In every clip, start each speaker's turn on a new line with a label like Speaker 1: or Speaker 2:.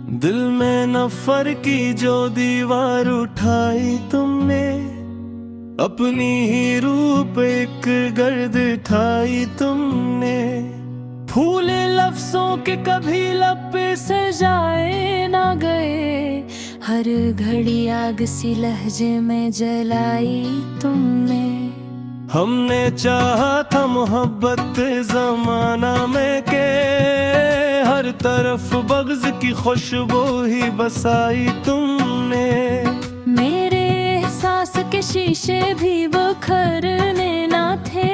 Speaker 1: दिल में नफर की जो दीवार उठाई तुमने, अपनी ही रूप एक गर्द ठाई तुमने। फूले लफ्जों के कभी लब पे सजाए ना गए, हर घड़ी आग सी लहजे में जलाई तुमने। हमने चाहा था मोहब्बत जमाना में के, हर तरफ बग़्ज़ की खुशबू ही बसाई तुमने।
Speaker 2: मेरे एहसास के शीशे भी बखरने ना थे,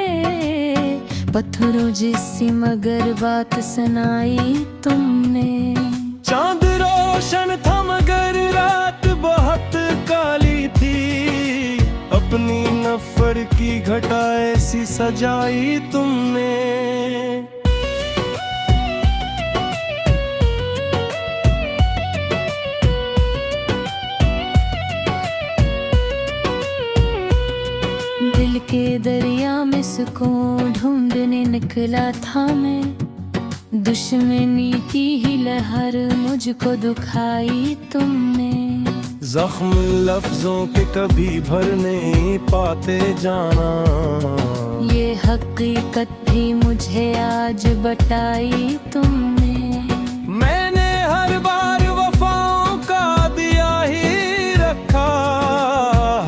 Speaker 2: पत्थरों जैसी मगर बात सुनाई तुमने।
Speaker 1: चांद रोशन था मगर रात बहुत काली थी, अपनी नफर की घटा ऐसी सजाई तुमने।
Speaker 2: दिल के दरिया में सुकून ढूंढने निकला था मैं, दुश्मनी की ही लहर मुझको दुखाई तुमने।
Speaker 1: जख्म लफ्जों के कभी भर नहीं पाते जाना,
Speaker 2: ये हकीकत भी मुझे आज बताई तुमने।
Speaker 1: मैंने हर बार वफाओं का दिया ही रखा,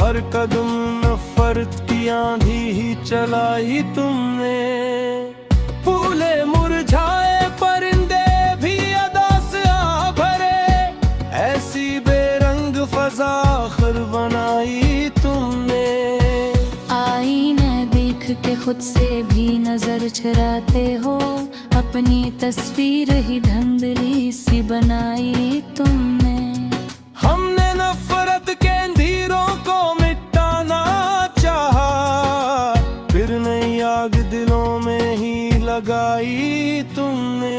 Speaker 1: हर कदम नफरत की आंधी ही चलाई तुमने। फूले मुरझाए परिंदे भी अदा से आ भरे, ऐसी बेरंग फजा आखिर बनाई तुमने।
Speaker 2: आईना देख के खुद से भी नजर चुराते हो, अपनी तस्वीर ही धुंधली सी बनाई तुमने।
Speaker 1: हमने नफरत के अंधेरों को मिटाना चाहा, फिर नई आग दिलों में ही लगाई तुमने।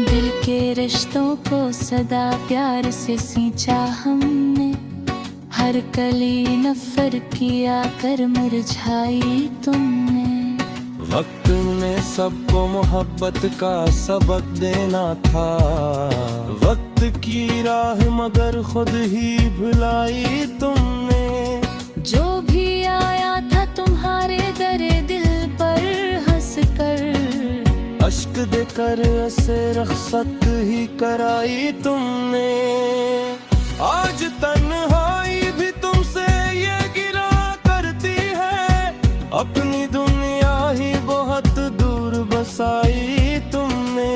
Speaker 2: दिल के रिश्तों को सदा प्यार से सींचा हमने, हर कली नफर किया कर मुरझाई तुमने।
Speaker 1: वक्त ने सबको मोहब्बत का सबक देना था, वक्त की राह मगर खुद ही भुलाई तुमने।
Speaker 2: जो भी आया था तुम्हारे दरे दिल पर हंस कर,
Speaker 1: अश्क देकर ऐसे रख्सत ही कराई तुमने। आज तन्हाई भी तुमसे ये गिला करती है, अपनी दुनिया ही बहुत दूर बसाई तुमने।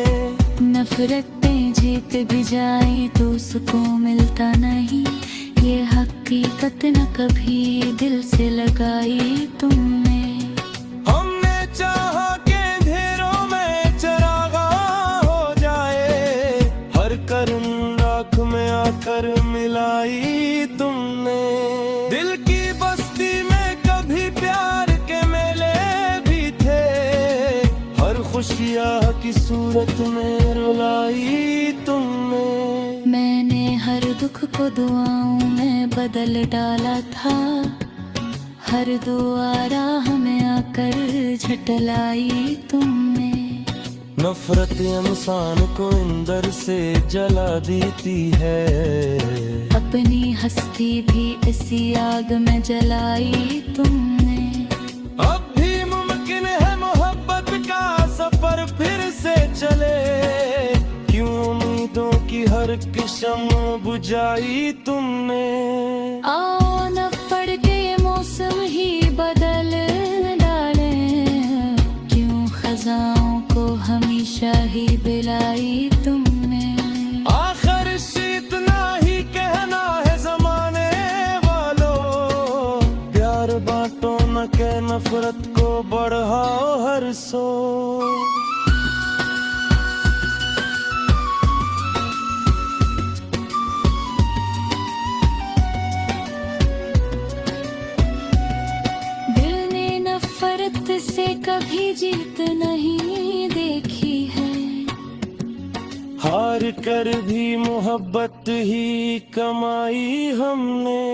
Speaker 2: नफरतें जीत भी जाई तो सुकून मिलता नहीं, ये हकीकत न कभी दिल से लगाई तुमने।
Speaker 1: हमने चाहा कि अंधेरों में चरागा हो जाए, हर कर्म राख में आकर मिलाई तुमने। दिल की बस्ती में कभी प्यार के मेले भी थे, हर खुशियाँ की सूरत में रुलाई तुमने।
Speaker 2: मैंने हर दुख को दुआओं में बदल डाला था, हर दुआ राह में आकर झटलाई तुमने।
Speaker 1: नफरत इंसान को अंदर से जला देती है,
Speaker 2: अपनी हस्ती भी इसी आग में जलाई तुमने।
Speaker 1: अब भी मुमकिन है मोहब्बत का सफर फिर से चले, क्यों उम्मीदों की हर किस्म बुझाई तुमने।
Speaker 2: आओ नफर के मौसम ही बदल डाले, क्यों खजाओं को हमेशा ही बिलाई तुमने।
Speaker 1: आखिर इतना ही कहना है जमाने वालों, प्यार बांटो न के नफरत को बढ़ाओ हर सो।
Speaker 2: दिल ने नफरत से कभी जीत नहीं देखी है,
Speaker 1: हार कर भी मोहब्बत ही कमाई हमने।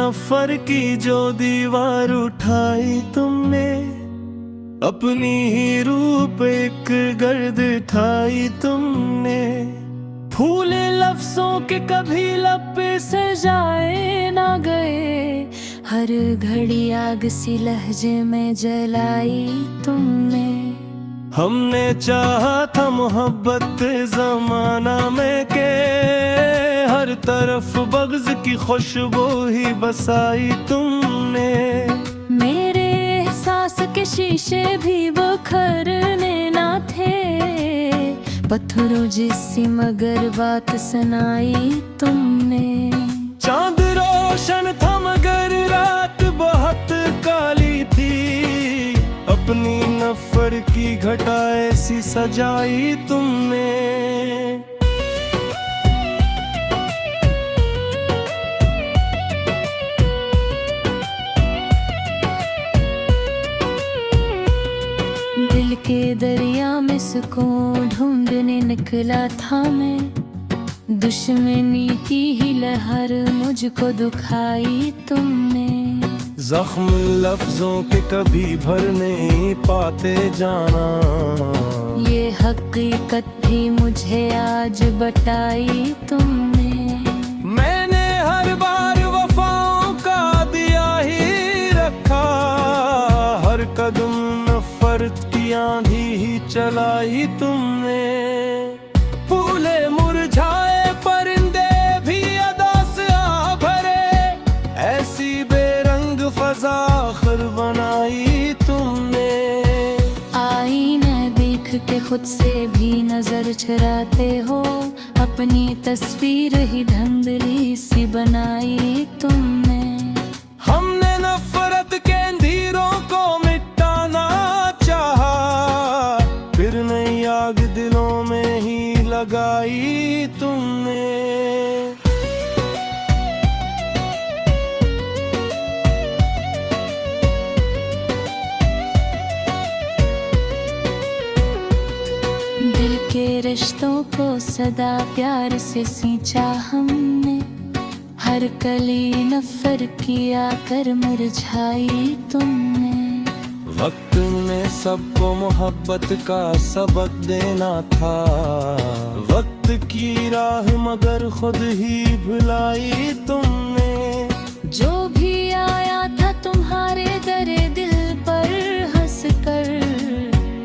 Speaker 1: नफर की जो दीवार उठाई तुमने, अपनी ही रूप एक गर्द ठाई तुमने।
Speaker 2: फूले लफ्जों के कभी लब पे सजाए ना गए, हर घड़ी आग सी लहजे में जलाई तुमने।
Speaker 1: हमने चाहा था मोहब्बत जमाना में के, हर तरफ बग़्ज़ की खुशबू ही बसाई तुमने।
Speaker 2: मेरे एहसास के शीशे भी बखरने ना थे, पत्थरों जैसी मगर बात सुनाई तुमने।
Speaker 1: चांद रोशन था मगर रात बहुत काली थी, अपनी नफर की घटा ऐसी सजाई तुमने।
Speaker 2: दिल के दरिया में सुकून ढूंढने निकला था मैं, दुश्मनी की ही लहर मुझको दुखाई तुमने।
Speaker 1: जख्म लफ्जों के कभी भर नहीं पाते जाना,
Speaker 2: ये हकीकत भी मुझे आज बताई तुमने।
Speaker 1: मैंने हर बार वफाओं का दिया ही रखा, हर कदम नफरत की आंधी ही चलाई तुमने। फूले मुरझाए परिंदे भी अदा से आ भरे, ऐसी बेरंग फजा आखिर बनाई तुमने।
Speaker 2: आईना देख के खुद से भी नजर चुराते हो, अपनी तस्वीर ही धुंधली सी बनाई तुमने।
Speaker 1: हमने नफरत के अंधेरों को मिटाना चाहा, फिर नई आग दिलों में ही लगाई तुमने।
Speaker 2: दिल के रिश्तों को सदा प्यार से सींचा हमने, हर कली नफर की आकर मुरझाई तुमने।
Speaker 1: वक्त ने सबको मोहब्बत का सबक देना था, वक्त की राह मगर खुद ही भुलाई तुमने।
Speaker 2: जो भी आया था तुम्हारे दरे दिल पर हंस कर,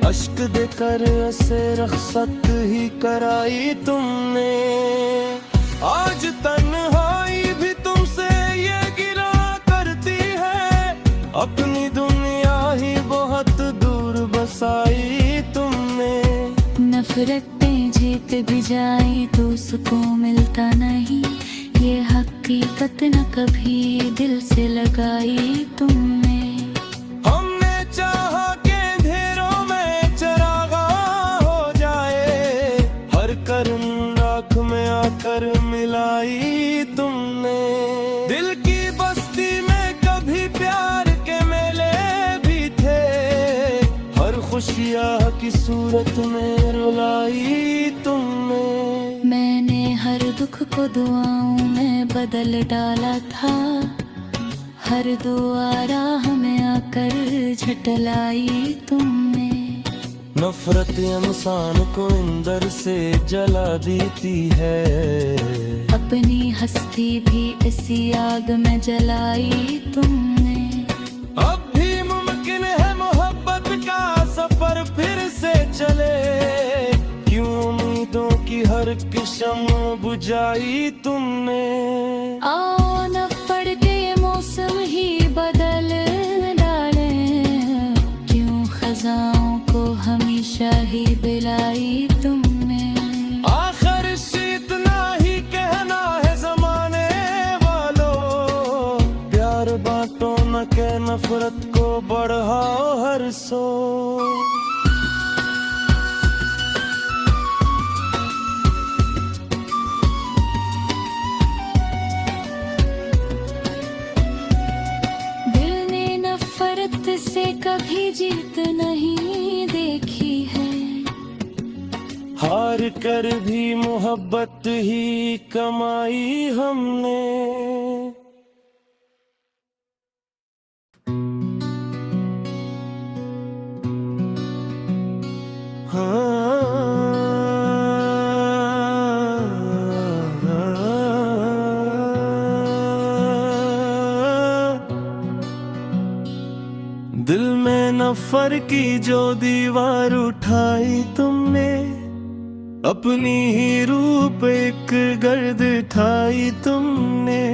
Speaker 1: अश्क देकर ऐसे रख्सत ही कराई तुमने। आज तन्हाई भी तुमसे ये गिला करती है, अपनी दुनिया ही बहुत दूर बसाई तुमने।
Speaker 2: नफरतें जीत भी जाई तो सुकून मिलता नहीं, ये हकीकत न कभी दिल से लगाई तुमने।
Speaker 1: हमने चाहा कि अंधेरों में चरागा हो जाए, हर कर्म राख में आकर मिलाई तुमने। दिल की बस्ती में कभी प्यार के मेले भी थे, हर खुशियाँ की सूरत में रुलाई तुमने।
Speaker 2: मैंने हर दुख को दुआओं में बदल डाला था, हर दुआ राह में आकर झटलाई तुमने।
Speaker 1: नफरत इंसान को अंदर से जला देती है,
Speaker 2: अपनी हस्ती भी इसी आग में जलाई तुमने।
Speaker 1: अब भी मुमकिन है मोहब्बत का सफर फिर से चले, क्यों उम्मीदों की हर किस्म बुझाई तुमने।
Speaker 2: आओ न पड़ के ये मौसम ही बदल डाले, क्यों खजाओं को हमेशा ही बिलाई तुमने।
Speaker 1: आखिर इतना ही कहना है जमाने वालों, प्यार बांटो न के नफरत को बढ़ाओ हर सो।
Speaker 2: दिल ने नफरत से कभी जीत नहीं देखी है,
Speaker 1: हार कर भी मोहब्बत ही कमाई हमने। मुजफ्फर की जो दीवार उठाई तुमने, अपनी ही रूप एक गर्द ठाई तुमने।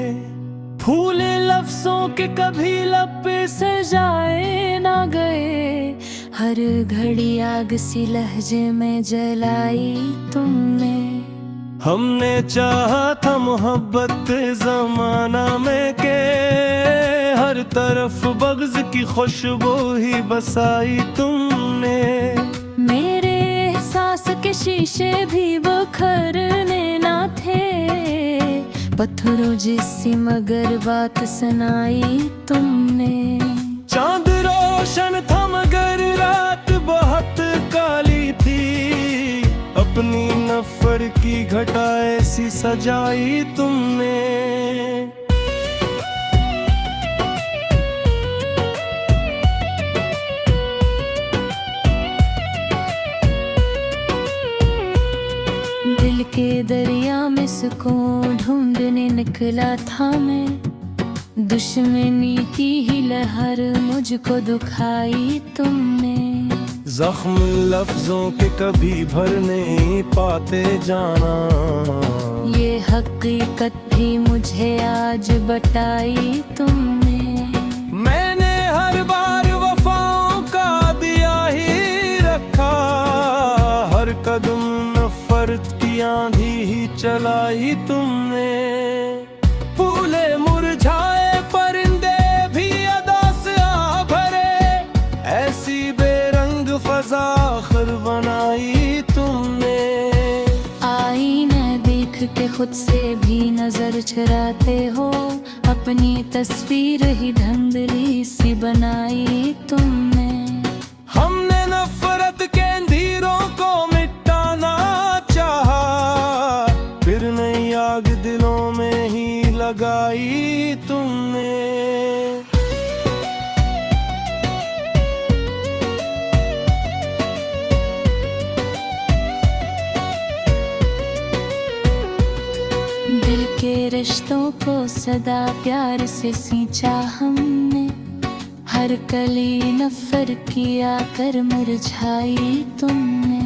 Speaker 2: फूले लफ्जों के कभी लब पे सजाए ना गए, हर घड़ी आग सी लहजे में जलाई तुमने।
Speaker 1: हमने चाहा था मोहब्बत जमाना में के, हर तरफ बग़्ज़ की खुशबू ही बसाई तुमने।
Speaker 2: मेरे एहसास के शीशे भी बखरने ना थे, पत्थरों जैसी मगर बात सुनाई तुमने।
Speaker 1: चांद रोशन था मगर रात बहुत काली थी, अपनी नफर की घटा ऐसी सजाई तुमने।
Speaker 2: दिल के दरिया में सुकून ढूंढने निकला था मैं, दुश्मनी की ही लहर मुझको दुखाई तुमने।
Speaker 1: जख्म लफ्जों के कभी भर नहीं पाते जाना,
Speaker 2: ये हकीकत भी मुझे आज बताई तुमने।
Speaker 1: मैंने हर बार वफाओं का दिया ही रखा, हर कदम नफरत की आंधी ही चलाई तुमने। फूले मुरझाए परिंदे भी अदा से आ भरे, ऐसी बेरंग फजा आखिर बनाई तुमने।
Speaker 2: आईना देख के खुद से भी नजर चुराते हो, अपनी तस्वीर ही धुंधली सी बनाई तुमने।
Speaker 1: हमने नफरत के अंधेरों को मिटाना चाहा, फिर नई आग दिलों में ही लगाई तुमने।
Speaker 2: दिल के रिश्तों को सदा प्यार से सींचा हमने, हर कली नफर की आकर मुरझाई तुमने।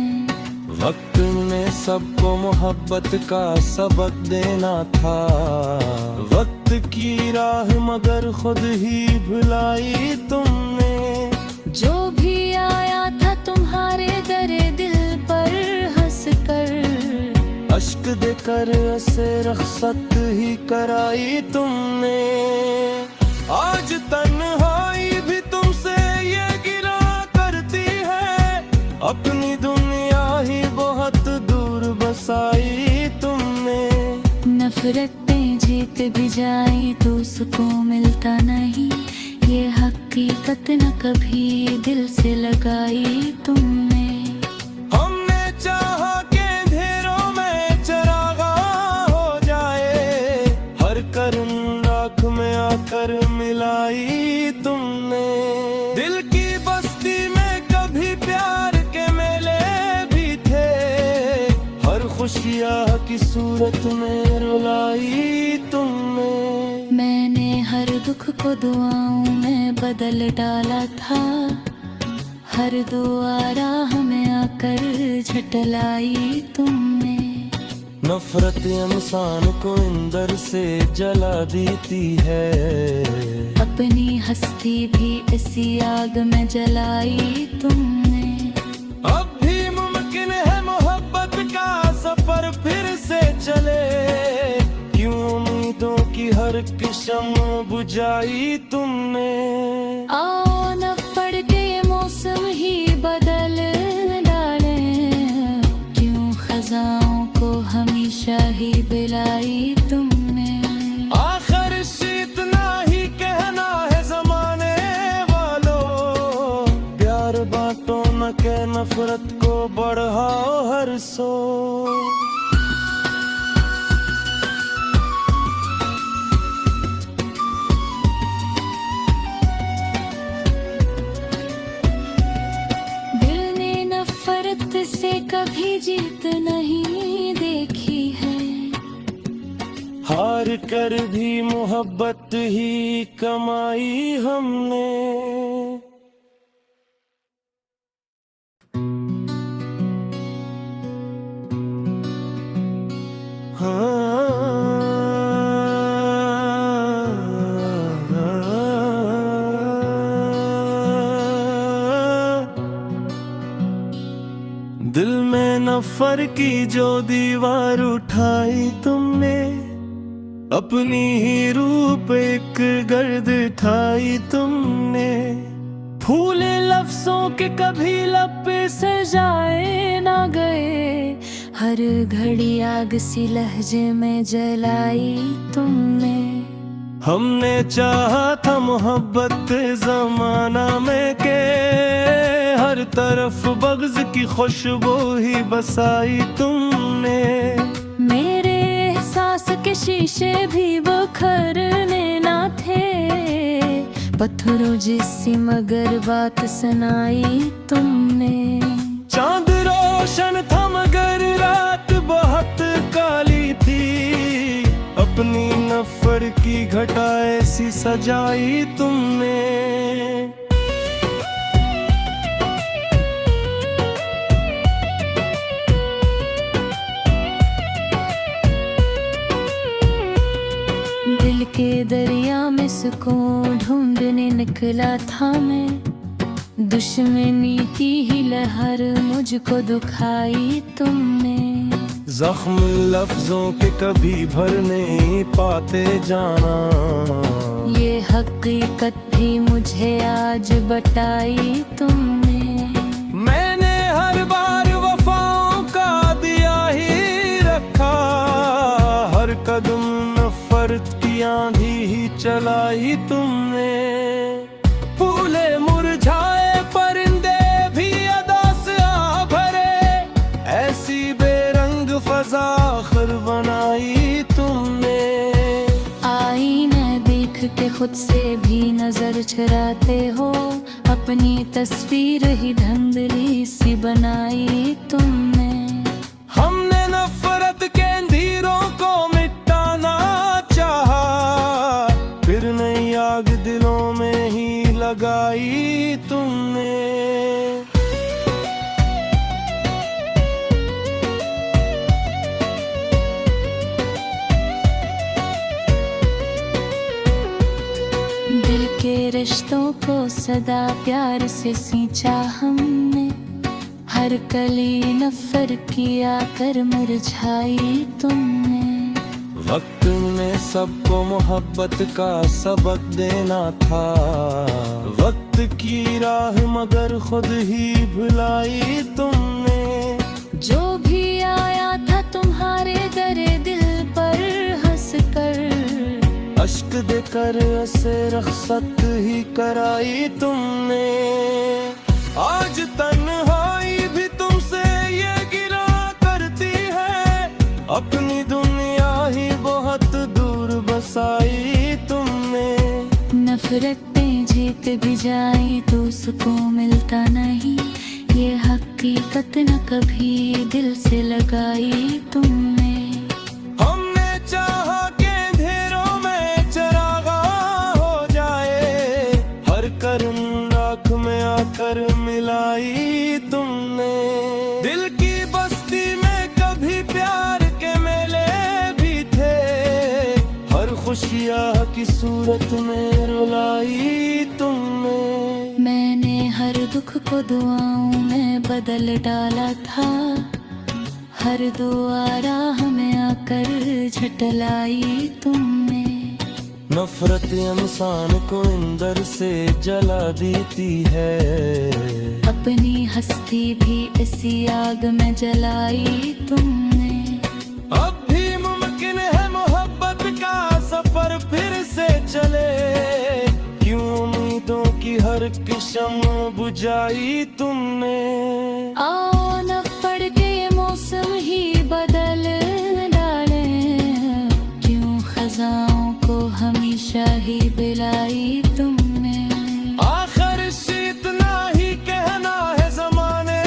Speaker 1: वक्त ने सबको मोहब्बत का सबक देना था, वक्त की राह मगर खुद ही भुलाई तुमने।
Speaker 2: जो भी आया था तुम्हारे दरे दिल पर हंस कर,
Speaker 1: अश्क देकर ऐसे रखसत ही कराई तुमने। आज तन्हाई भी तुमसे ये गिला करती है, अपनी दुनिया ही बहुत दूर बसाई तुमने।
Speaker 2: नफरतें जीत भी जाई तो सुकून मिलता नहीं, ये हकीकत न कभी दिल से लगाई तुमने।
Speaker 1: हमने चाहा कि अंधेरों में चरागा हो जाए, हर कर्म राख में आकर मिलाई तुमने। दिल की बस्ती में कभी प्यार के मेले भी थे, हर खुशियाँ की सूरत में रुलाई तुमने।
Speaker 2: मैंने हर दुख को दुआओं में बदल डाला था, हर दुआ राह में आकर झटलाई तुमने।
Speaker 1: नफरत इंसान को अंदर से जला देती है,
Speaker 2: अपनी हस्ती भी इसी आग में जलाई तुमने।
Speaker 1: अब भी मुमकिन है मोहब्बत का सफर फिर से चले, क्यों उम्मीदों की हर किस्म बुझाई तुमने।
Speaker 2: आओ न पड़ के ये मौसम ही बदल डाले, क्यों खजाओं को हमेशा ही बिलाई तुमने।
Speaker 1: आखिर इतना ही कहना है जमाने वालों, प्यार बांटो न के नफरत को बढ़ाओ हर सो।
Speaker 2: से कभी जीत नहीं देखी है,
Speaker 1: हार कर भी मोहब्बत ही कमाई हमने। सफर की जो दीवार उठाई तुमने, अपनी ही रूप एक गर्द ठाई तुमने।
Speaker 2: फूले लफ्जों के कभी लब पे से जाए ना गए, हर घड़ी आग सी लहजे में जलाई तुमने।
Speaker 1: हमने चाहा था मोहब्बत जमाना में के, हर तरफ बग़्ज़ की खुशबू ही बसाई तुमने।
Speaker 2: मेरे एहसास के शीशे भी बखरने ना थे, पत्थरों जैसी मगर बात सुनाई तुमने।
Speaker 1: चांद रोशन था मगर रात बहुत काली थी, अपनी नफर की घटा ऐसी सजाई तुमने।
Speaker 2: दिल के दरिया में सुकून ढूंढने निकला था मैं, दुश्मनी की ही लहर मुझको दुखाई तुमने।
Speaker 1: जख्म लफ्जों के कभी भर नहीं पाते जाना,
Speaker 2: ये हकीकत भी मुझे आज बताई तुमने।
Speaker 1: मैंने हर बार वफाओं का दिया ही रखा, हर कदम नफरत की आंधी ही चलाई तुमने। फूले मुरझाए परिंदे भी अदा से आ भरे, ऐसी बेरंग फजा आखिर बनाई तुमने।
Speaker 2: आईना देख के खुद से भी नजर चुराते हो, अपनी तस्वीर ही धुंधली सी बनाई तुमने।
Speaker 1: हमने नफरत के अंधेरों को मिटाना चाहा, फिर नई आग दिलों में ही लगाई तुमने।
Speaker 2: दिल के रिश्तों को सदा प्यार से सींचा हमने, हर कली नफर किया कर मुरझाई तुमने।
Speaker 1: वक्त में सबको मोहब्बत का सबक देना था, वक्त की राह मगर खुद ही भुलाई तुमने।
Speaker 2: जो भी आया था तुम्हारे दरे दिल पर हंस कर,
Speaker 1: अश्क देकर ऐसे रखसत ही कराई तुमने। आज तन्हाई भी तुमसे ये गिला करती है, अपनी दुनिया ही बहुत दूर बसाई तुमने।
Speaker 2: नफरतें जीत भी जाई तो सुकून मिलता नहीं, ये हकीकत न कभी दिल से लगाई तुमने।
Speaker 1: हमने चाहा कि अंधेरों में चरागा हो जाए, हर कर्म राख में आकर मिलाई तुमने। दिल की बस्ती में कभी प्यार के मेले भी थे, हर खुशियाँ की सूरत में रुलाई तुमने।
Speaker 2: मैंने हर दुख को दुआओं में बदल डाला था, हर दुआ राह में आकर झटलाई तुमने।
Speaker 1: नफरत इंसान को अंदर से जला देती है,
Speaker 2: अपनी हस्ती भी इसी आग में जलाई तुमने।
Speaker 1: अब भी मुमकिन है मोहब्बत का सफर फिर से चले, क्यों उम्मीदों की हर किस्म बुझाई तुमने।
Speaker 2: आओ न पड़ के मौसम ही बदल डाले, क्यों खजाओं को हमेशा ही बिलाई तुमने।
Speaker 1: आखिर से इतना ही कहना है जमाने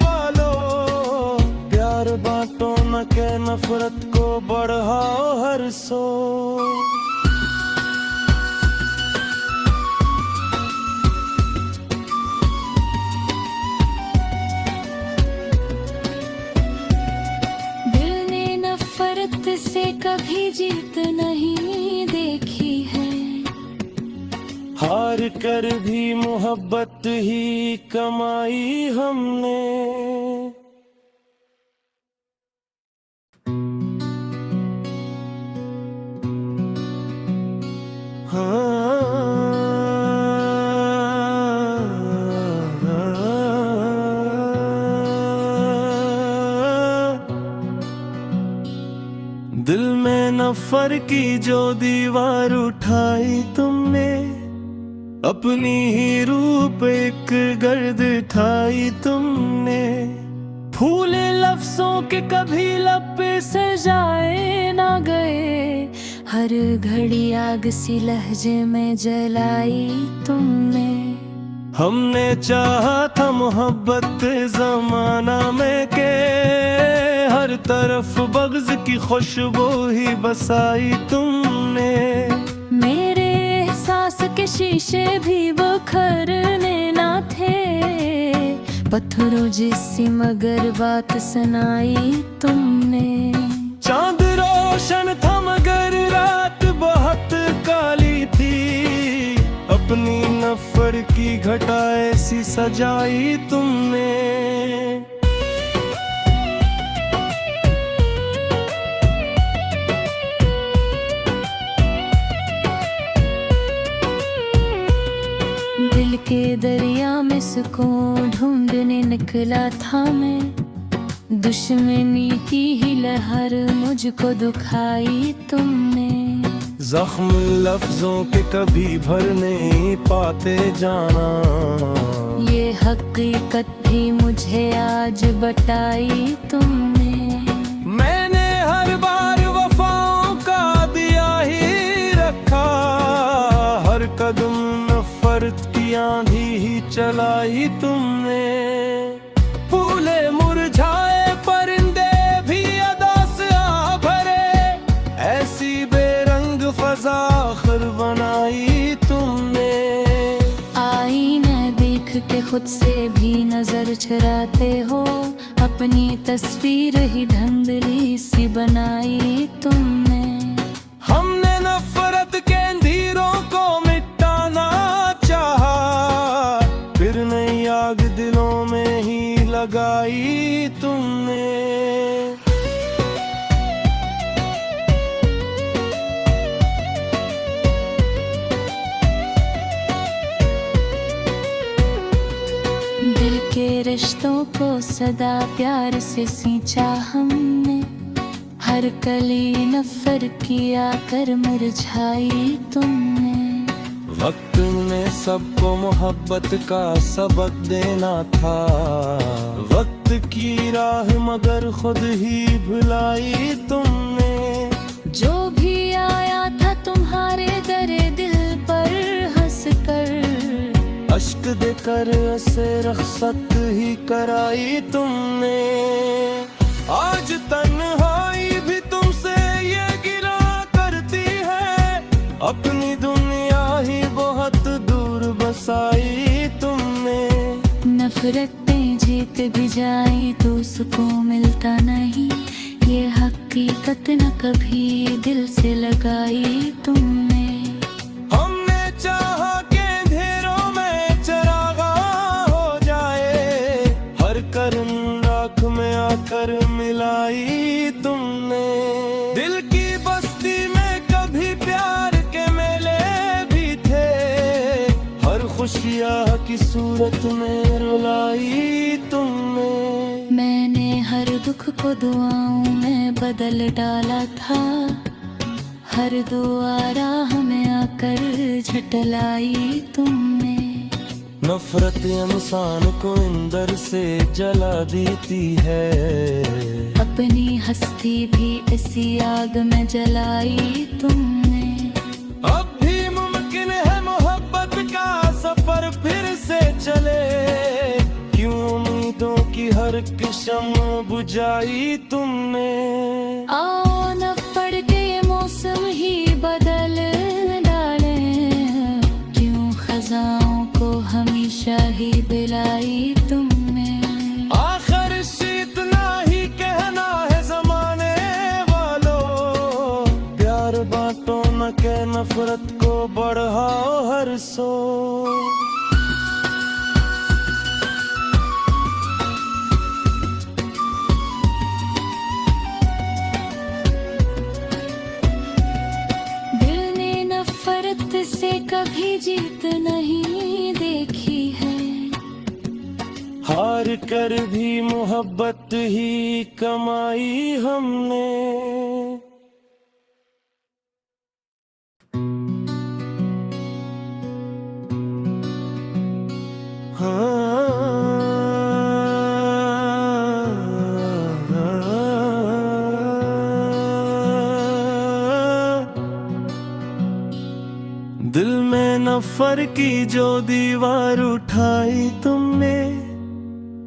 Speaker 1: वालों, प्यार बांटो न के नफरत को बढ़ाओ हर सो।
Speaker 2: से कभी जीत नहीं देखी है,
Speaker 1: हार कर भी मोहब्बत ही कमाई हमने। दिल में नफर की जो दीवार उठाई तुमने, अपनी ही रूप एक गर्द ठाई तुमने।
Speaker 2: फूले लफ्जों के कभी लब पे से जाए ना गए, हर घड़ी आग सी लहजे में जलाई तुमने।
Speaker 1: हमने चाहा था मोहब्बत जमाना में के, हर तरफ बग़्ज़ की खुशबू ही बसाई तुमने।
Speaker 2: मेरे एहसास के शीशे भी बखरने ना थे, पत्थरों जैसी मगर बात सुनाई तुमने।
Speaker 1: चांद रोशन था मगर रात बहुत काली थी, अपनी नफर की घटा ऐसी सजाई तुमने।
Speaker 2: दिल के दरिया में सुकून ढूंढने निकला था मैं, दुश्मनी की ही लहर मुझको दुखाई तुमने।
Speaker 1: जख्म लफ्जों के कभी भरने पाते जाना,
Speaker 2: ये हकीकत भी मुझे आज बताई तुमने।
Speaker 1: मैंने हर बार वफाओं का दिया ही रखा, हर कदम नफरत की आंधी ही चलाई तुमने। फूले मुरझाए परिंदे भी अदा से आ भरे, ऐसी बेरंग फजा आखिर बनाई तुमने।
Speaker 2: आईना देख के खुद से भी नजर चुराते हो, अपनी तस्वीर ही धुंधली सी बनाई तुमने।
Speaker 1: हमने नफरत के अंधेरों को मिटाना चाहा, फिर नई आग दिलों में ही लगाई तुमने।
Speaker 2: दिल के रिश्तों को सदा प्यार से सींचा हमने, हर कली नफर किया कर मुरझाई तुमने।
Speaker 1: वक्त ने सबको मोहब्बत का सबक देना था, वक्त की राह मगर खुद ही भुलाई तुमने।
Speaker 2: जो भी आया था तुम्हारे दरे दिल पर हंस कर,
Speaker 1: अश्क देकर ऐसे रखसत ही कराई तुमने। आज तन्हाई भी तुमसे ये गिला करती है, अपनी दुनिया ही बहुत दूर बसाई तुमने।
Speaker 2: नफरतें जीत भी जाए तो सुकून मिलता नहीं, ये हकीकत न कभी दिल से लगाई तुमने।
Speaker 1: हमने चाहा कि अंधेरों में चरागा हो जाए, हर करन राख में आकर मिलाई तुमने। दिल की बस्ती में कभी प्यार के मेले भी थे, हर खुशियाँ की सूरत में रुलाई तुमने।
Speaker 2: मैंने हर दुख को दुआओं में बदल डाला था, हर दुआ राह में आकर झटलाई तुमने।
Speaker 1: नफरत इंसान को अंदर से जला देती है,
Speaker 2: अपनी हस्ती भी इसी आग में जलाई तुमने।
Speaker 1: अब भी मुमकिन है मोहब्बत का सफर फिर से चले, क्यों उम्मीदों की हर किस्म बुझाई तुमने।
Speaker 2: आओ न पड़ के ये मौसम ही बदल डाले, क्यों खजाओं को हमेशा ही बिलाई तुमने।
Speaker 1: आखिर इतना ही कहना है जमाने वालों, प्यार बांटो न के नफरत को बढ़ाओ हर सो।
Speaker 2: दिल ने नफरत से कभी जीत नहीं देखी है,
Speaker 1: हार कर भी मोहब्बत ही कमाई हमने। नफर की जो दीवार उठाई तुमने,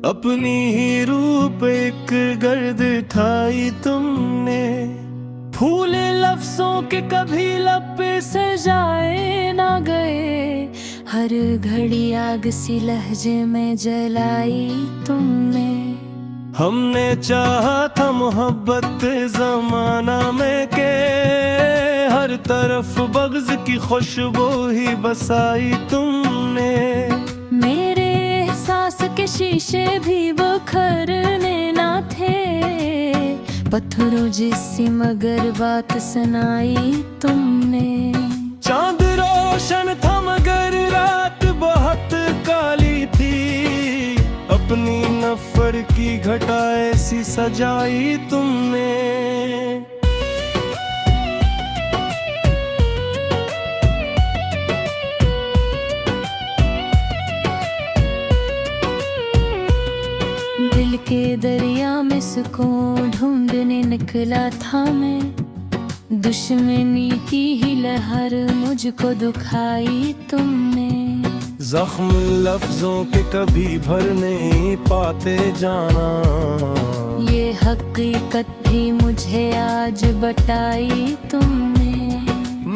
Speaker 1: अपनी ही रूप एक गर्द ठाई तुमने।
Speaker 2: फूले लफ्जों के कभी लब पे सजाए ना गए, हर घड़ी आग सी लहजे में जलाई तुमने।
Speaker 1: हमने चाहा था मोहब्बत जमाना में के, हर तरफ बग़्ज़ की खुशबू ही बसाई तुमने।
Speaker 2: मेरे एहसास के शीशे भी बखरने ना थे, पत्थरों जैसी मगर बात सुनाई तुमने।
Speaker 1: चांद रोशन था मगर रात बहुत काली थी, अपनी नफर की घटा ऐसी सजाई तुमने।
Speaker 2: दिल के दरिया में सुकून ढूंढने निकला था मैं, दुश्मनी की ही लहर मुझको दुखाई तुमने।
Speaker 1: जख्म लफ्जों के कभी भर नहीं पाते जाना,
Speaker 2: ये हकीकत भी मुझे आज बताई तुमने।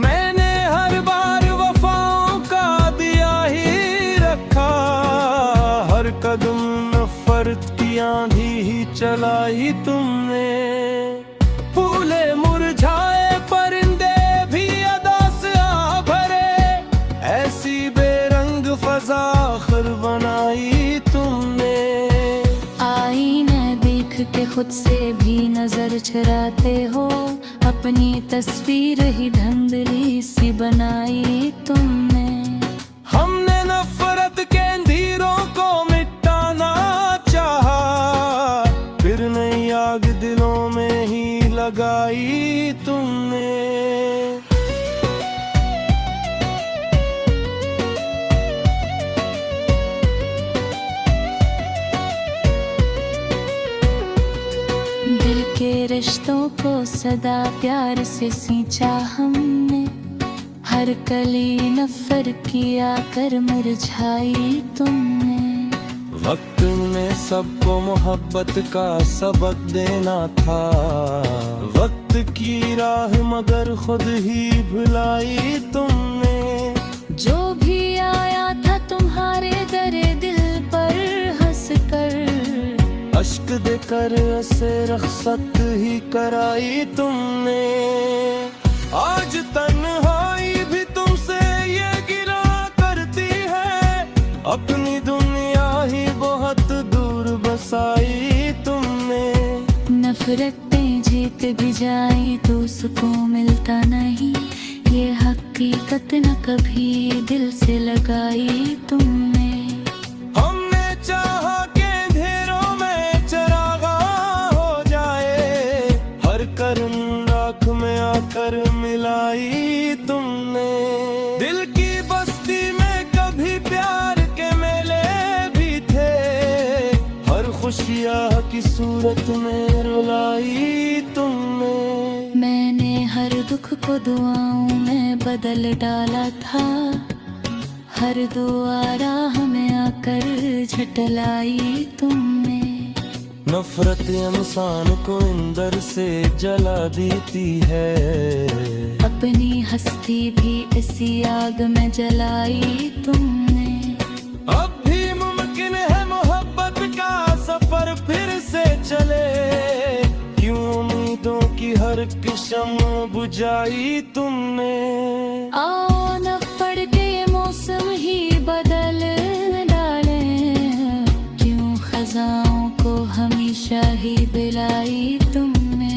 Speaker 1: मैंने हर बार वफाओं का दिया ही रखा, हर कदम नफरत की आंधी ही चलाई तुमने। फूले मुरझाए परिंदे भी अदा से आ भरे, ऐसी बेरंग फजा आखिर बनाई तुमने।
Speaker 2: आईने देख के खुद से भी नजर चुराते हो, अपनी तस्वीर ही धुंधली सी बनाई तुमने।
Speaker 1: हमने नफरत के अंधेरों को मिटाना चाहा, फिर नई आग दिलों में ही लगाई तुमने।
Speaker 2: दिल के रिश्तों को सदा प्यार से सींचा हमने, हर कली नफर की आकर मुरझाई तुमने।
Speaker 1: वक्त में सबको मोहब्बत का सबक देना था, वक्त की राह मगर खुद ही भुलाई तुमने।
Speaker 2: जो भी आया था तुम्हारे दरे दिल पर हंस कर,
Speaker 1: अश्क देकर ऐसे रख्सत ही कराई तुमने। आज तन्हाई भी तुमसे ये गिला करती है, अपनी दुनिया ही बहुत दूर बसाई तुमने।
Speaker 2: नफरतें जीत भी जाई तो सुकून मिलता नहीं, ये हकीकत न कभी दिल से लगाई तुमने।
Speaker 1: हमने चाहा कि अंधेरों में चरागा हो जाए, हर करन राख में आकर मिलाई तुमने। दिल की बस्ती में कभी प्यार के मेले भी थे, हर खुशियाँ की सूरत में रुलाई तुमने।
Speaker 2: मैंने हर दुख को दुआओं में बदल डाला था, हर दुआ राह में आकर झटलाई तुमने।
Speaker 1: नफरत इंसान को अंदर से जला देती है,
Speaker 2: अपनी हस्ती भी इसी आग में जलाई तुमने।
Speaker 1: अब भी मुमकिन है मोहब्बत का सफर फिर से चले, क्यों उम्मीदों की हर किस्म बुझाई तुमने।
Speaker 2: आओ न पड़ के ये मौसम ही बदल डाले, क्यों खजाओं को हमेशा ही बिलाई तुमने।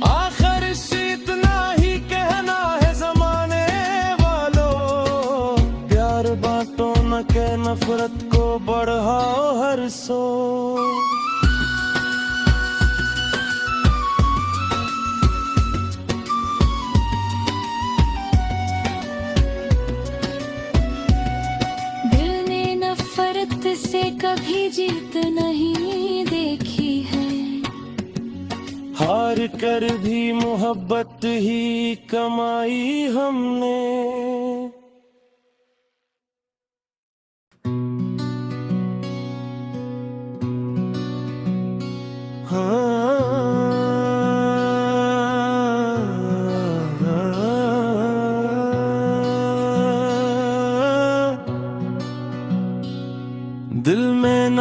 Speaker 1: आखिर इतना ही कहना है जमाने वालों, प्यार बांटो न के नफरत को बढ़ाओ हर सो।
Speaker 2: से कभी जीत नहीं देखी है,
Speaker 1: हार कर भी मोहब्बत ही कमाई हमने।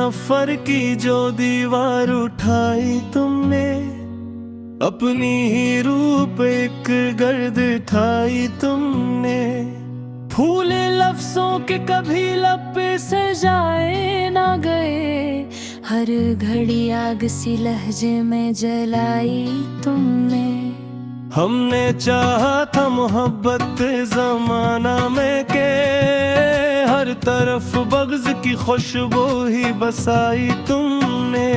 Speaker 1: सफर की जो दीवार उठाई तुमने, अपनी ही रूप एक गर्द ठाई तुमने।
Speaker 2: फूले लफ्जों के कभी लब पे सजाए ना गए, हर घड़ी आग सी लहजे में जलाई तुमने।
Speaker 1: हमने चाहा था मोहब्बत जमाना में के, हर तरफ बग़्ज़ की खुशबू ही बसाई तुमने।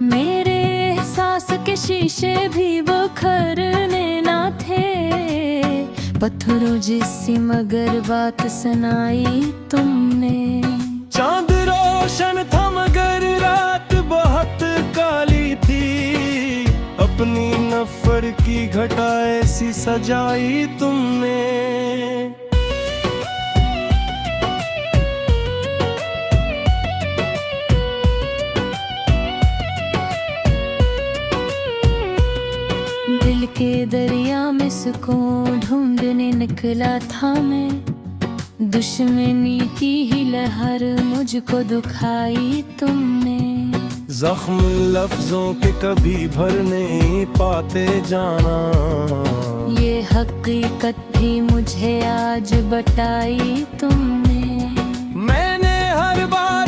Speaker 2: मेरे एहसास के शीशे भी बखरने ना थे, पत्थरों जैसी मगर बात सुनाई तुमने।
Speaker 1: चांद रोशन था मगर रात बहुत काली थी, अपनी नफर की घटा ऐसी सजाई तुमने।
Speaker 2: दिल के दरिया में सुकून ढूंढने निकला था मैं, दुश्मनी की ही लहर मुझको दुखाई तुमने।
Speaker 1: जख्म लफ्जों के कभी भर नहीं पाते जाना,
Speaker 2: ये हकीकत भी मुझे आज बताई तुमने।
Speaker 1: मैंने हर बार